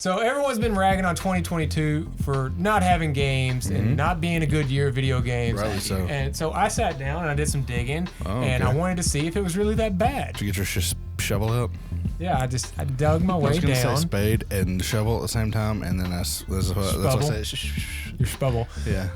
So everyone's been ragging on 2022 for not having games and not being a good year of video games. Rightly so. And so I sat down and I did some digging, and I wanted to see if it was really that bad. Did you get your shovel out? Yeah, I dug my way I was going to down. say spade and shovel at the same time, and then that's what I say. Your spubble. Yeah.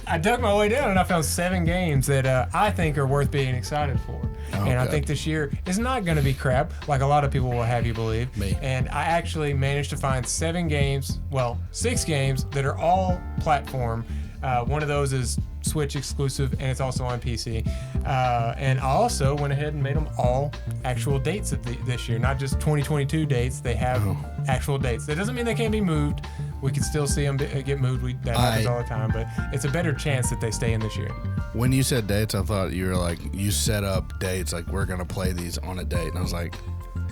I dug my way down and I found 7 games that I think are worth being excited for. And I think this year is not going to be crap like a lot of people will have you believe. Me. And I actually managed to find 6 games that are all platform. One of those is Switch exclusive, and it's also on PC. And I also went ahead and made them all actual dates of this year, not just 2022 dates. They have actual dates. That doesn't mean they can't be moved. We can still see them get moved. That happens all the time, but it's a better chance that they stay in this year. When you said dates, I thought you were like, you set up dates, like we're going to play these on a date. And I was like...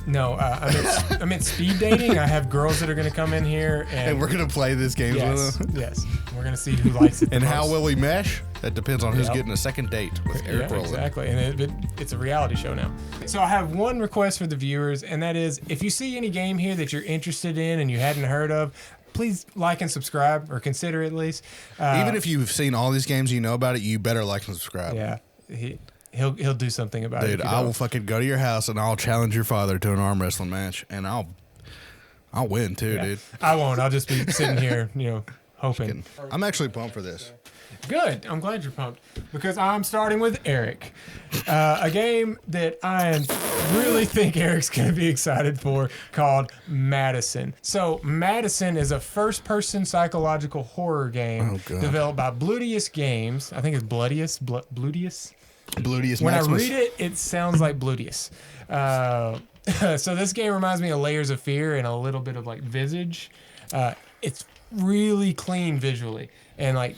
No, I meant speed dating. I have girls that are going to come in here. And we're going to play these games with them? Yes. We're going to see who likes it the most. How will we mesh? That depends on who's getting a second date with Eric Rowland. Exactly. And it's a reality show now. So I have one request for the viewers, and that is, if you see any game here that you're interested in and you hadn't heard of, please like and subscribe, or consider at least. Even if you've seen all these games, you know about it, you better like and subscribe. Yeah. He'll do something about it. Dude, I will fucking go to your house and I'll challenge your father to an arm wrestling match, and I'll win too, dude. I won't. I'll just be sitting here, hoping. I'm actually pumped for this. Good. I'm glad you're pumped, because I'm starting with Eric, a game that I really think Eric's going to be excited for, called MADiSON. So MADiSON is a first-person psychological horror game developed by Bloodiest Games. I think it's bloodiest. Bloodiest. When Maximus. I read it, it sounds like bloodiest. So this game reminds me of Layers of Fear and a little bit of like Visage. It's really clean visually, and like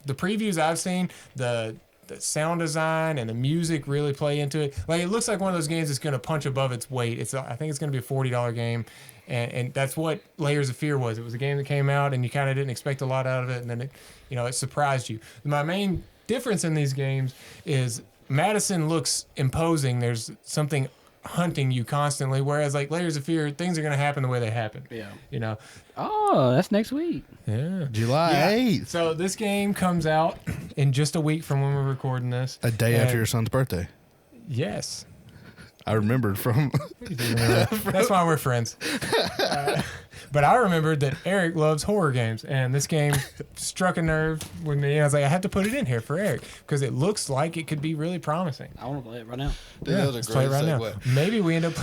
the previews I've seen, the sound design and the music really play into it. Like, it looks like one of those games that's going to punch above its weight. I think it's going to be a $40 game, and that's what Layers of Fear was. It was a game that came out and you kind of didn't expect a lot out of it, and then it surprised you. My main difference in these games is MADiSON looks imposing. There's something hunting you constantly, whereas like Layers of Fear, things are going to happen the way they happen. Yeah. Oh, that's next week. Yeah. July 8th. So this game comes out in just a week from when we're recording this. A day after your son's birthday. Yes. I remembered from... That's why we're friends. But I remembered that Eric loves horror games, and this game struck a nerve with me. I was like, I have to put it in here for Eric, because it looks like it could be really promising. I want to play it right now. Dude, that was a let's play it right segue. now. Maybe we end up...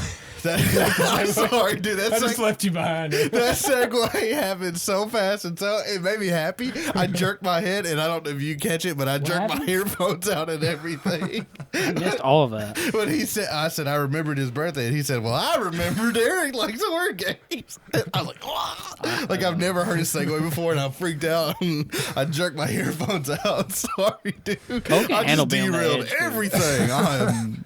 I'm sorry, dude. I just left you behind. That segue happened so fast, and so it made me happy. I jerked my head, and I don't know if you catch it, but I jerked my earphones out and everything. I missed all of that. But I said I remembered his birthday, and he said, well, I remembered Eric likes horror games. I was like, oh. Like, I've never heard a segue before, and I freaked out, and I jerked my earphones out. Sorry, dude. I just derailed everything. I am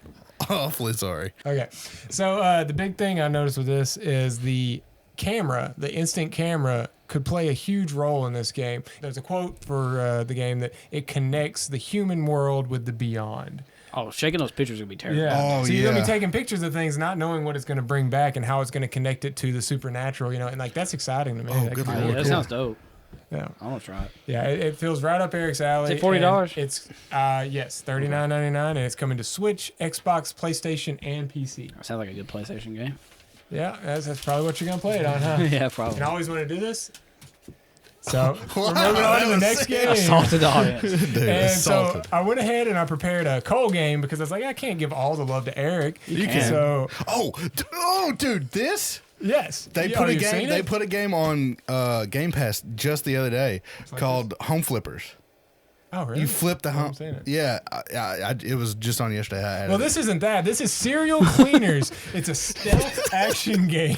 awfully sorry. Okay. So the big thing I noticed with this is the camera, the instant camera, could play a huge role in this game. There's a quote for the game that it connects the human world with the beyond. Oh, shaking those pictures would be terrible. Yeah. So you're going to be taking pictures of things, not knowing what it's going to bring back and how it's going to connect it to the supernatural, and like that's exciting to me. That sounds dope. Yeah. I want to try it. Yeah, it feels right up Eric's alley. Is it $40? It's yes, $39.99, and it's coming to Switch, Xbox, PlayStation, and PC. That sounds like a good PlayStation game. Yeah, that's probably what you're gonna play it on, huh? Yeah, probably. And I always want to do this. So we're moving on to the next game. Assaulted the audience. Dude, and so I went ahead and I prepared a Cole game, because I was like, I can't give all the love to Eric. You can. So, dude, this. Yes. They put a game. They put a game on Game Pass just the other day called Home Flippers. Oh, really? You flip the home. Yeah, it was just on yesterday. Well, this isn't that. This is Serial Cleaners. It's a stealth action game.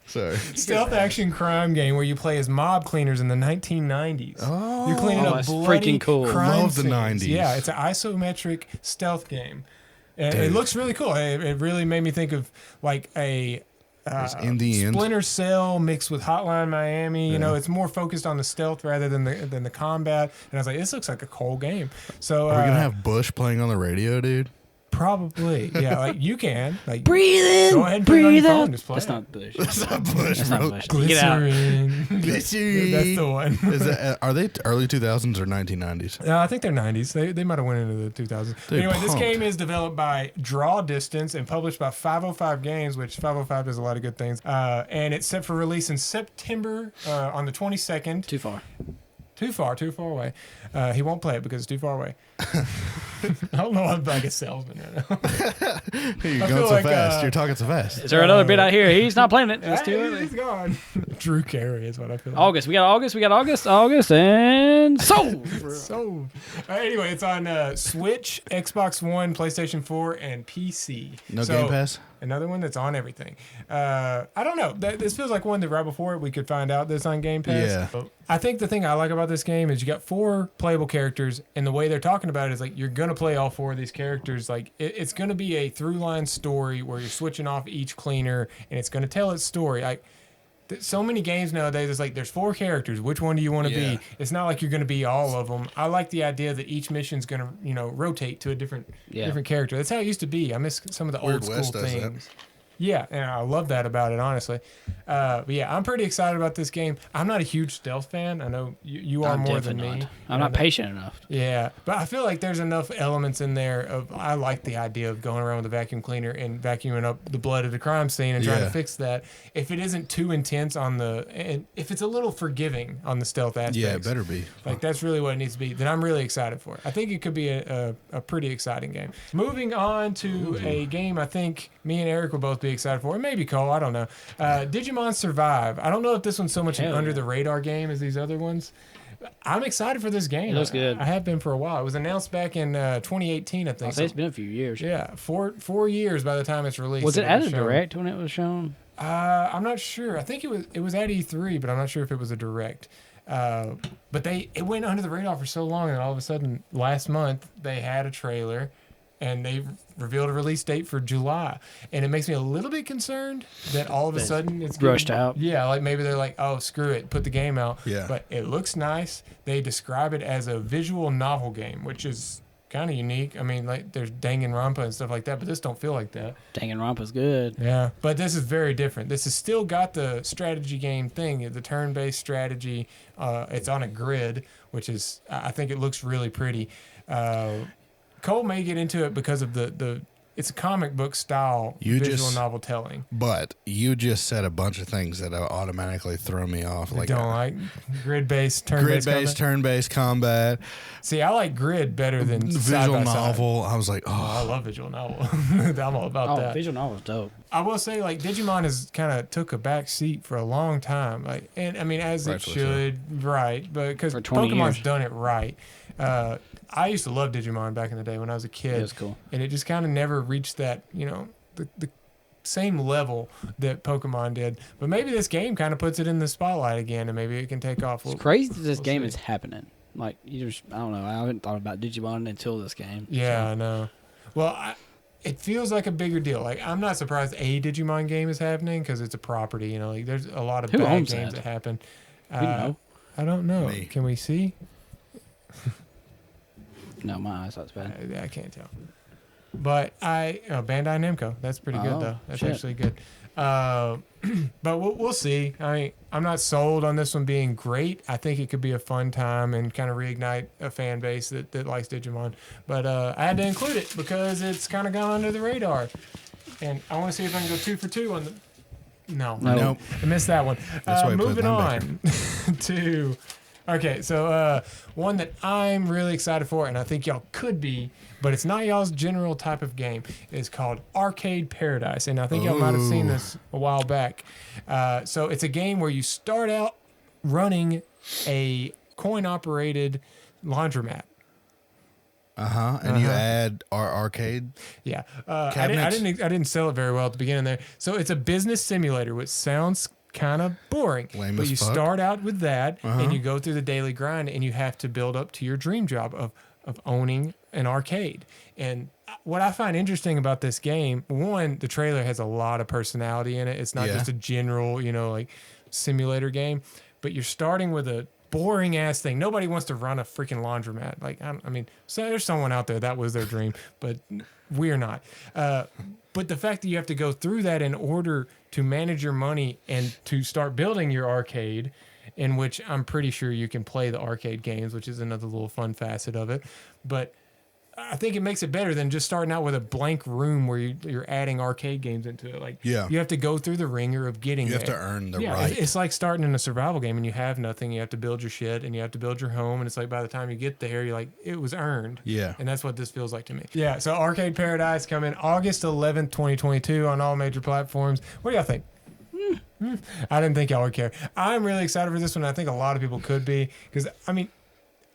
Sorry. Stealth action crime game where you play as mob cleaners in the 1990s. Oh, you're cleaning up that's bloody freaking cool. crime Love the scenes. 90s. Yeah, it's an isometric stealth game. And it looks really cool. It really made me think of like a in the end, Splinter Cell mixed with Hotline Miami. You know, it's more focused on the stealth rather than the combat. And I was like, this looks like a cool game. So are we gonna have Bush playing on the radio, dude? Probably. Yeah, like you can. Like Breathe in. go ahead and put it on your breathe phone. out. Just play That's it. not Bush. That's not Bush, That's bro. not Bush. Get out. Glycerin. Glycerin. That's the one. Is that, are they early 2000s or 1990s? I think they're 90s. They might have went into the 2000s. Dude, Anyway, this pumped. game is developed by Draw Distance and published by 505 Games, which 505 does a lot of good things. And it's set for release in September on the 22nd. Too far. Too far away. He won't play it because it's too far away. I don't know. I'm like a salesman right now. You're I going feel so like, fast. You're talking so fast. Is there another bit out here? He's not playing it. It's too Hey, early. he's gone. Drew Carey is what I feel like. August. We got August, and sold. So, anyway, it's on Switch, Xbox One, PlayStation 4, and PC. No So, Game Pass? Another one that's on everything. I don't know. This feels like one that right before it we could find out that's on Game Pass. Yeah. So, I think the thing I like about this game is you got 4 playable characters, and the way they're talking about it is like you're gonna play all 4 of these characters. Like it's gonna be a through line story where you're switching off each cleaner, and it's gonna tell its story. Like so many games nowadays, it's like there's 4 characters. Which one do you want to Yeah. be? It's not like you're going to be all of them. I like the idea that each mission's going to, rotate to a different character. That's how it used to be. I miss some of the Weird old school West does that. things. Yeah, and I love that about it, honestly. But yeah, I'm pretty excited about this game. I'm not a huge stealth fan. I know you are I'm more than definitely me. not. I'm not patient enough. Yeah, but I feel like there's enough elements in there of I like the idea of going around with a vacuum cleaner and vacuuming up the blood at the crime scene and trying to Yeah. fix that. If it isn't too intense and if it's a little forgiving on the stealth aspects. Yeah, it better be. Like that's really what it needs to be. Then I'm really excited for it. I think it could be a pretty exciting game. Moving on to a game I think me and Eric will both be excited for. It may be Cole, I don't know. Digimon Survive. I don't know if this one's so much an Hell under yeah. the radar game as these other ones. I'm excited for this game. It looks good. I have been for a while. It was announced back in 2018, I think. I'll say it's been a few years. Yeah, four years by the time it's released. Was it at a shown. direct when it was shown? I'm not sure. I think it was at E3, but I'm not sure if it was a direct. But it went under the radar for so long, and all of a sudden, last month they had a trailer, and they revealed a release date for July, and it makes me a little bit concerned that all of a sudden it's Rushed out. Yeah, like maybe they're like, oh screw it, put the game out. Yeah. But it looks nice. They describe it as a visual novel game, which is kind of unique. I mean, like there's Danganronpa and stuff like that, but this don't feel like that. Danganronpa's good. Yeah, but this is very different. This has still got the strategy game thing, the turn-based strategy. It's on a grid, which is I think it looks really pretty. Cole may get into it because of the it's a comic book style visual novel telling. But you just said a bunch of things that automatically throw me off. Like don't like grid-based, turn-based. Grid-based, turn-based combat. See, I like grid better than Visual side-by-side. novel. I was like, Oh, I oh. love visual novel. I'm all about that. Visual novel's dope. I will say, like Digimon has kind of took a back seat for a long time, like, and I mean, as Rightfully it should, right? But because For 20 Pokemon's years. done it right. I used to love Digimon back in the day when I was a kid. It was cool. And it just kind of never reached that, the same level that Pokemon did. But maybe this game kind of puts it in the spotlight again, and maybe it can take off. It's crazy that this we'll game see. is happening. Like I don't know. I haven't thought about Digimon until this game. Yeah, I know. Well, it feels like a bigger deal. Like I'm not surprised a Digimon game is happening because it's a property. Like there's a lot of Who bad owns games that? that happen. We don't know. I don't know. Me. Can we see? No, my eyesight's bad. I can't tell. But Bandai Namco. That's pretty good Oh, though. That's shit. actually good. But we'll see. I mean, I'm not sold on this one being great. I think it could be a fun time and kind of reignite a fan base that likes Digimon. But I had to include it because it's kind of gone under the radar. And I want to see if I can go 2 for 2 on the. No. Nope. I missed that one. That's why I put Moving mine on to. Okay, so one that I'm really excited for, and I think y'all could be, but it's not y'all's general type of game, is called Arcade Paradise. And I think y'all might have seen this a while back. So it's a game where you start out running a coin-operated laundromat. And you add our arcade. Yeah, I Cabinets? didn't sell it very well at the beginning there. So it's a business simulator, which sounds kind of boring. Lame but as you fuck. start out with that, and you go through the daily grind, and you have to build up to your dream job of owning an arcade. And what I find interesting about this game, one, the trailer has a lot of personality in it. It's not Yeah. just a general, like simulator game, but you're starting with a boring ass thing. Nobody wants to run a freaking laundromat. Like, I mean, so there's someone out there that was their dream, but we're not. But the fact that you have to go through that in order to manage your money and to start building your arcade, in which I'm pretty sure you can play the arcade games, which is another little fun facet of it. But I think it makes it better than just starting out with a blank room where you're adding arcade games into it. Like, you have to go through the ringer of getting there. You have to earn the right. It's like starting in a survival game and you have nothing. You have to build your shit and you have to build your home. And it's like by the time you get there, you're like, it was earned. Yeah. And that's what this feels like to me. Yeah. So Arcade Paradise coming August 11th, 2022 on all major platforms. What do y'all think? I didn't think y'all would care. I'm really excited for this one. I think a lot of people could be because, I mean,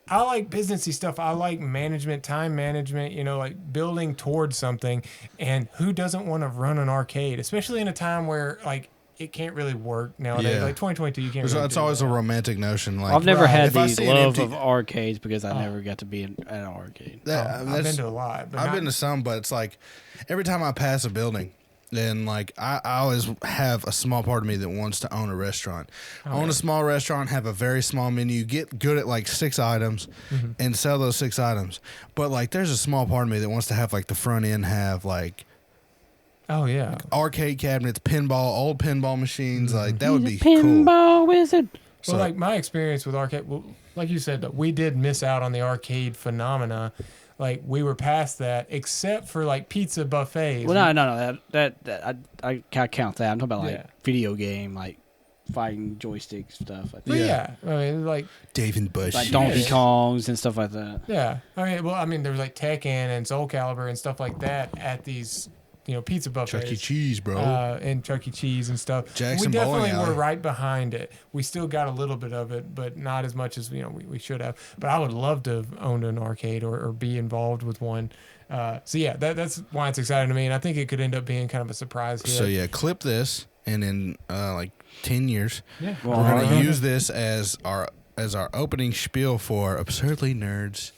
I like businessy stuff. I like management, time management, like building towards something. And who doesn't want to run an arcade, especially in a time where like it can't really work nowadays. Yeah. Like 2022, you can't. Really it's always a romantic notion. Like I've never had if I the see an love empty- of arcades because I never got to be at an arcade. I've been to a lot. But I've been to some, but it's like every time I pass a building, then like I always have a small part of me that wants to own a restaurant. Own a small restaurant, have a very small menu, get good at like 6 items and sell those 6 items. But like there's a small part of me that wants to have like the front end have like arcade cabinets, old pinball machines, like that would be pinball wizard. Well, like my experience with arcade, like you said, we did miss out on the arcade phenomena. Like we were past that, except for like pizza buffets. Well, no, that I can't count that. I'm talking about like video game, like fighting joystick stuff. Like that. I mean, like Dave and Bush, like Donkey Kongs and stuff like that. Yeah, I mean, there was like Tekken and Soul Calibur and stuff like that at these. Pizza buffets. Chuck E. Cheese, bro. And Chuck E. Cheese and stuff. Jackson we definitely Bowling were Alley. right behind it. We still got a little bit of it, but not as much as we should have. But I would love to have owned an arcade or be involved with one. So yeah, that's why it's exciting to me, and I think it could end up being kind of a surprise hit. So yeah, clip this, and in like 10 years, we're gonna use this as our opening spiel for Absurdly Nerds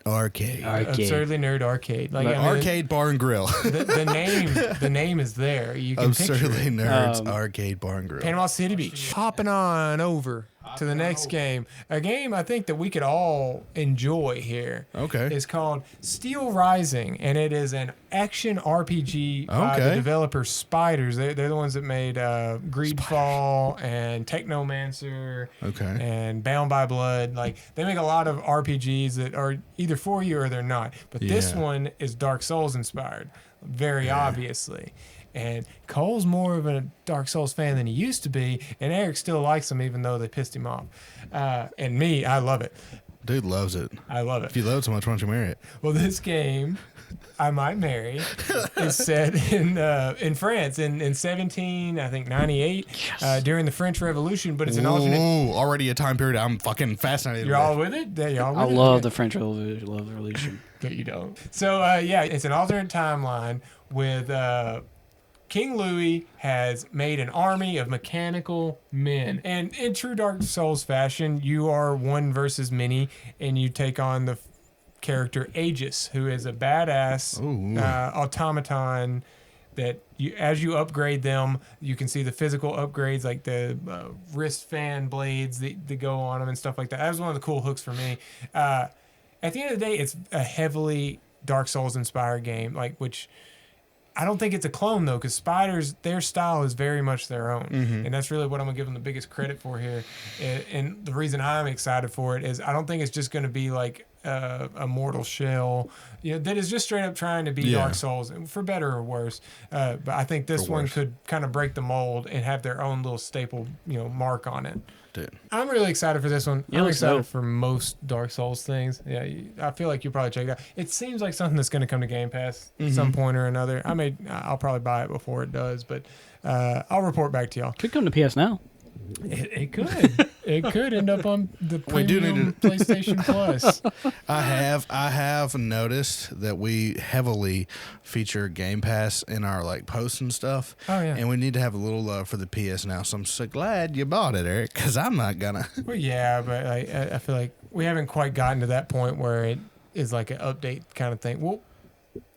Arcade. Absurdly Nerd Arcade. Like arcade bar and grill. The name is there. You can picture Absurdly it. Nerds Arcade bar and grill. Panama City Beach. Hopping on over to the next game. A game I think that we could all enjoy here. Okay. Is called SteelRising, and it is an action RPG by the developer Spiders. They're the ones that made Greedfall and Technomancer and Bound by Blood. Like they make a lot of RPGs that are either for you or they're not. But this one is Dark Souls inspired, very obviously. And Cole's more of a Dark Souls fan than he used to be, and Eric still likes them even though they pissed him off. And me, I love it. Dude loves it. I love it. If you love it so much, why don't you marry it? Well, this game, I Might Marry, is set in France in 98 during the French Revolution, but it's an alternate. Ooh, already a time period I'm fucking fascinated You're with. all with it? Yeah, y'all with I it? love the French Revolution. But you don't. So, it's an alternate timeline with King Louis has made an army of mechanical men. And in true Dark Souls fashion, you are one versus many, and you take on the character Aegis, who is a badass automaton that as you upgrade them, you can see the physical upgrades like the wrist fan blades that go on them and stuff like that. That was one of the cool hooks for me. At the end of the day, it's a heavily Dark Souls inspired game, which I don't think it's a clone though, because Spiders, their style is very much their own, and that's really what I'm gonna give them the biggest credit for here. And the reason I'm excited for it is I don't think it's just gonna be like a Mortal Shell, that is just straight up trying to be Dark Souls, for better or worse. But I think this one could kind of break the mold and have their own little staple, mark on it. Dude. I'm really excited for this one. Yeah, I'm let's excited go. for most Dark Souls things. Yeah, I feel like you'll probably check it out. It seems like something that's going to come to Game Pass at some point or another. I'll probably buy it before it does, but I'll report back to y'all. Could come to PS Now. It could. It could end up on the premium PlayStation Plus. I have noticed that we heavily feature Game Pass in our posts and stuff. Oh yeah. And we need to have a little love for the PS Now. So I'm so glad you bought it, Eric, because I'm not gonna. Well, yeah, but I feel like we haven't quite gotten to that point where it is like an update kind of thing. Well,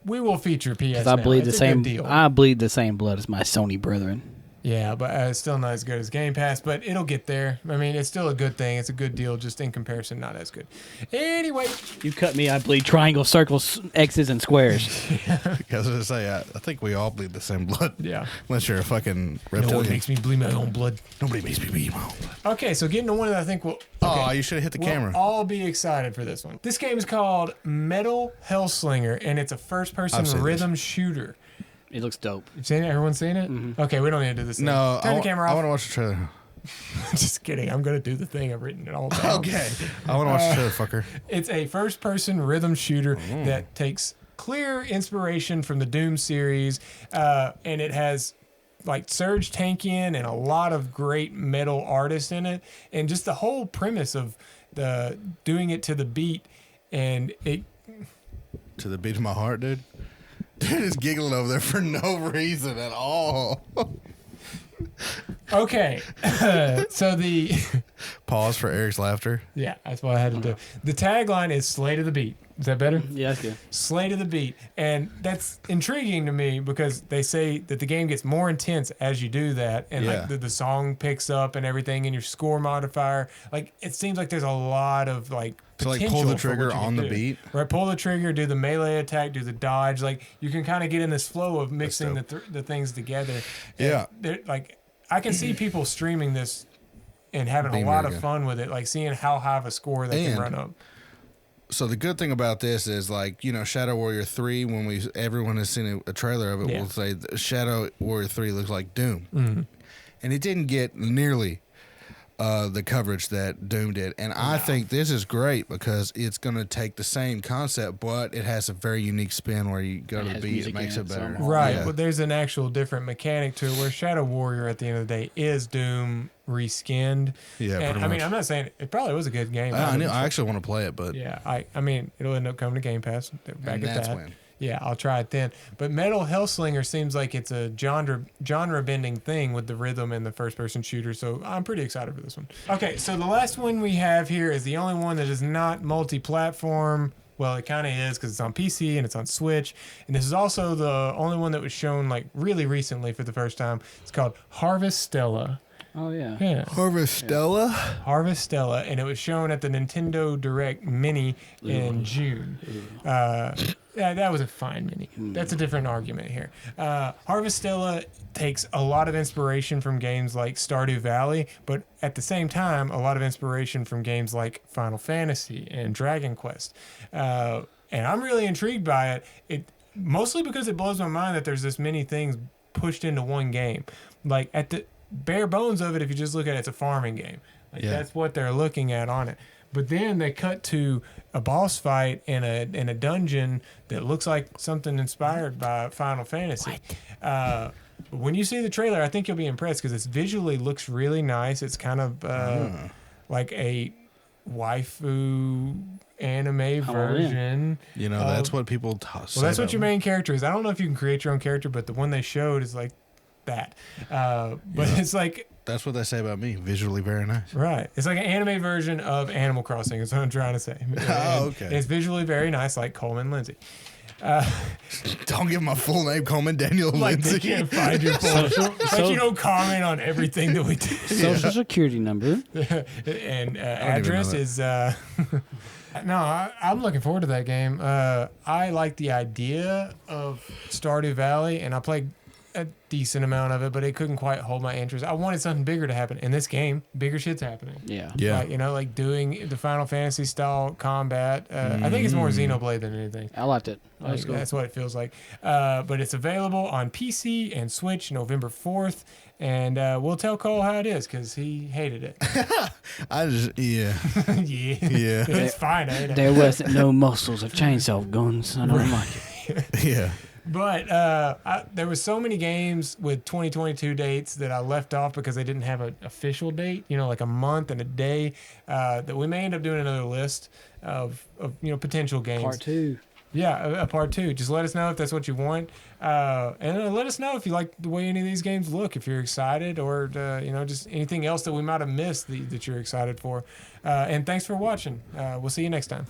we will feature PS Now. I bleed It's the a good same. deal. I bleed the same blood as my Sony brethren. Yeah, but it's still not as good as Game Pass, but it'll get there. I mean, it's still a good thing. It's a good deal, just in comparison, not as good. Anyway. You cut me, I bleed triangles, circles, X's, and squares. I was going to say, I think we all bleed the same blood. Yeah. Unless you're a fucking No one reptilian. makes me bleed my own blood. Nobody makes me bleed my own blood. Okay, so getting to one that I think will... Oh, okay, you should have hit the we'll camera. all be excited for this one. This game is called Metal Hellsinger, and it's a first-person I've seen rhythm shooter. It looks dope. You seen it? Everyone seen it? Mm-hmm. Okay, we don't need to do this. No, Turn the camera I off. want to watch the trailer. Just kidding. I'm going to do the thing. I've written it all down. Okay. I want to watch the trailer, fucker. It's a first-person rhythm shooter that takes clear inspiration from the Doom series, and it has like Serge Tankian and a lot of great metal artists in it, and just the whole premise of the doing it to the beat, and it. To the beat of my heart, dude. Dude is giggling over there for no reason at all. Okay, so the Pause for Eric's laughter. yeah, that's what I had to do. The tagline is "Slay to the beat." Is that better? Yeah, that's good. Slay to the beat, and that's intriguing to me because they say that the game gets more intense as you do that, and Yeah. like the song picks up and everything, and your score modifier. Like it seems like there's a lot of like So, like, potential pull the for what trigger you can on the do. beat? Right, pull the trigger, do the melee attack, do the dodge. Like you can kind of get in this flow of mixing the things together. And Yeah. like I can see people streaming this and having Being a lot really of good. fun with it, like seeing how high of a score they can And- run up. So the good thing about this is, like, you know, Shadow Warrior 3, when everyone has seen a trailer of it, Yeah. will say Shadow Warrior 3 looks like Doom. Mm-hmm. And it didn't get nearly the coverage that Doom did. And I think this is great because it's going to take the same concept, but it has a very unique spin where you go It to the has beat, music it makes in it it, so better. I'm all- Right, Yeah. but there's an actual different mechanic to it where Shadow Warrior at the end of the day is Doom reskinned. Yeah, And, pretty I mean, much. I'm not saying it probably was a good game. I actually want to play it, but Yeah, I mean, it'll end up coming to Game Pass. They're back and at that's that. when. Yeah, I'll try it then. But Metal Hellslinger seems like it's a genre bending thing with the rhythm and the first person shooter. So I'm pretty excited for this one. Okay, so the last one we have here is the only one that is not multi-platform. Well, it kind of is because it's on PC and it's on Switch. And this is also the only one that was shown like really recently for the first time. It's called Harvestella. Oh, yeah. Yeah. Harvestella? Harvestella, and it was shown at the Nintendo Direct Mini in June. Yeah, that was a fine mini. That's a different argument here. Harvestella takes a lot of inspiration from games like Stardew Valley, but at the same time, a lot of inspiration from games like Final Fantasy and Dragon Quest. And I'm really intrigued by it. Mostly because it blows my mind that there's this many things pushed into one game. Like at the bare bones of it, if you just look at it, it's a farming game. Like that's what they're looking at on it. But then they cut to a boss fight in a dungeon that looks like something inspired by Final Fantasy. When you see the trailer, I think you'll be impressed because it visually looks really nice. It's kind of like a waifu anime version. You know, that's what people Well, that's what your main character is. I don't know if you can create your own character, but the one they showed is like that. But it's like... That's what they say about me. Visually very nice. Right. It's like an anime version of Animal Crossing is what I'm trying to say. Oh, okay. And it's visually very nice, like Coleman Lindsay. Don't give my full name, Coleman Daniel Like they Lindsay. can't find your full like you don't comment on everything that we do. Social security number. And address that. is... No, I'm looking forward to that game. I like the idea of Stardew Valley, and I played a decent amount of it, but it couldn't quite hold my interest. I wanted something bigger to happen. In this game, bigger shit's happening. Yeah. Yeah. Like, you know, like doing the Final Fantasy style combat. I think it's more Xenoblade than anything. I liked it. That Like, was cool. that's what it feels like. But it's available on PC and Switch November 4th. And we'll tell Cole how it is because he hated it. Yeah. Yeah. It's fine, ain't it? There wasn't no muscles of chainsaw guns. I don't like it. Yeah. But there was so many games with 2022 dates that I left off because they didn't have an official date, you know, like a month and a day, that we may end up doing another list of potential games. Part 2. Yeah, a part 2. Just let us know if that's what you want. And let us know if you like the way any of these games look, if you're excited or, just anything else that we might have missed that you're excited for. And thanks for watching. We'll see you next time.